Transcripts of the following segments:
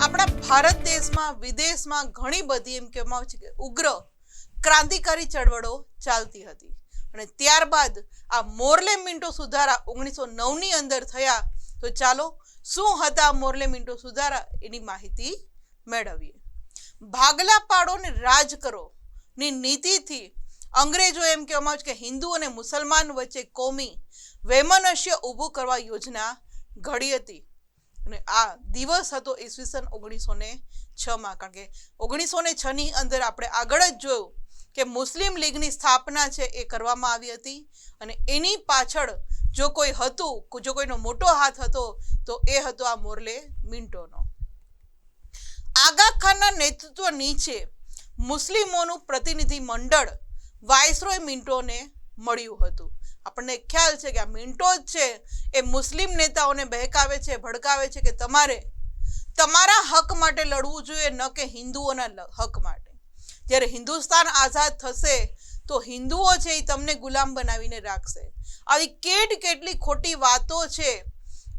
આપણા ભારત દેશમાં વિદેશમાં ઘણી બધી એમ કહેવામાં આવે છે કે ઉગ્ર ક્રાંતિકારી ચળવળો ચાલતી હતી અને ત્યારબાદ આ મોર્લે મિન્ટો સુધારા 1909 ની અંદર થયા. તો ચાલો શું હતા મોર્લે મિન્ટો સુધારા એની માહિતી મેળવીએ. ભાગલા પાડો ને રાજ કરો ની નીતિથી અંગ્રેજો એમ કહેવામાં આવે છે કે હિન્દુ અને મુસલમાન વચ્ચે કોમી વૈમનસ્ય ઊભું કરવા યોજના ઘડી હતી. અને આ દિવસ હતો ઈસવીસન 1906માં. કારણ કે 1906 ની અંદર આપણે આગળ જ જોયું કે મુસ્લિમ લીગની સ્થાપના છે એ કરવામાં આવી હતી અને એની પાછળ જો કોઈ હતું, જો કોઈનો મોટો હાથ હતો તો એ હતો આ મોર્લે મિન્ટોનો. આગા ખાનના નેતૃત્વ નીચે મુસ્લિમોનું પ્રતિનિધિ મંડળ વાઇસરોય મિન્ટોને મળ્યું હતું. આપણને ખ્યાલ છે કે આ મિન્ટો જ છે એ મુસ્લિમ નેતાઓને બહેકાવે છે, ભડકાવે છે કે તમારે તમારા હક માટે લડવું જોઈએ, ન કે હિન્દુઓના હક માટે. જ્યારે હિન્દુસ્તાન આઝાદ થશે તો હિન્દુઓ છે એ તમને ગુલામ બનાવીને રાખશે. આવી કેટલી ખોટી વાતો છે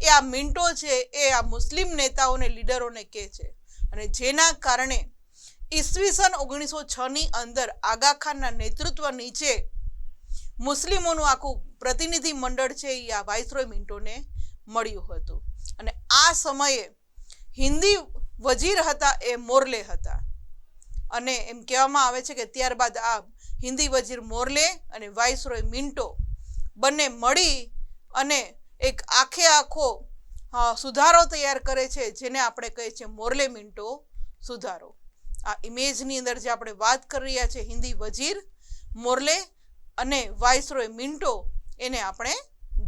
એ આ મિન્ટો છે એ આ મુસ્લિમ નેતાઓને, લીડરોને કહે છે. અને જેના કારણે ઈસવીસન 1906 ની અંદર આગા ખાનના નેતૃત્વ નીચે મુસ્લિમોનું આખું પ્રતિનિધિ મંડળ છે એ આ વાઇસરોય મિન્ટોને મળ્યું હતું. અને આ સમયે હિન્દી વજીર હતા એ મોર્લે હતા. અને એમ કહેવામાં આવે છે કે ત્યારબાદ આ હિન્દી વજીર મોર્લે અને વાઇસરોય મિન્ટો બંને મળી અને એક આખો સુધારો તૈયાર કરે છે, જેને આપણે કહીએ છીએ મોર્લે મિન્ટો સુધારો. આ ઇમેજની અંદર જે આપણે વાત કરી રહ્યા છે હિન્દી વજીર મોર્લે અને વાઇસરોય મિન્ટો, એને આપણે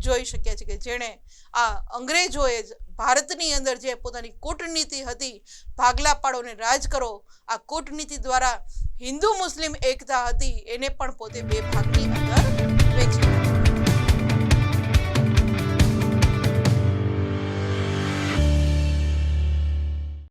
જોઈ શકીએ છીએ કે જેણે આ અંગ્રેજોએ ભારતની અંદર જે પોતાની કૂટનીતિ હતી, ભાગલા પાડો ને રાજ કરો, આ કૂટનીતિ દ્વારા હિન્દુ મુસ્લિમ એકતા હતી એને પણ પોતે બે ભાગની અંદર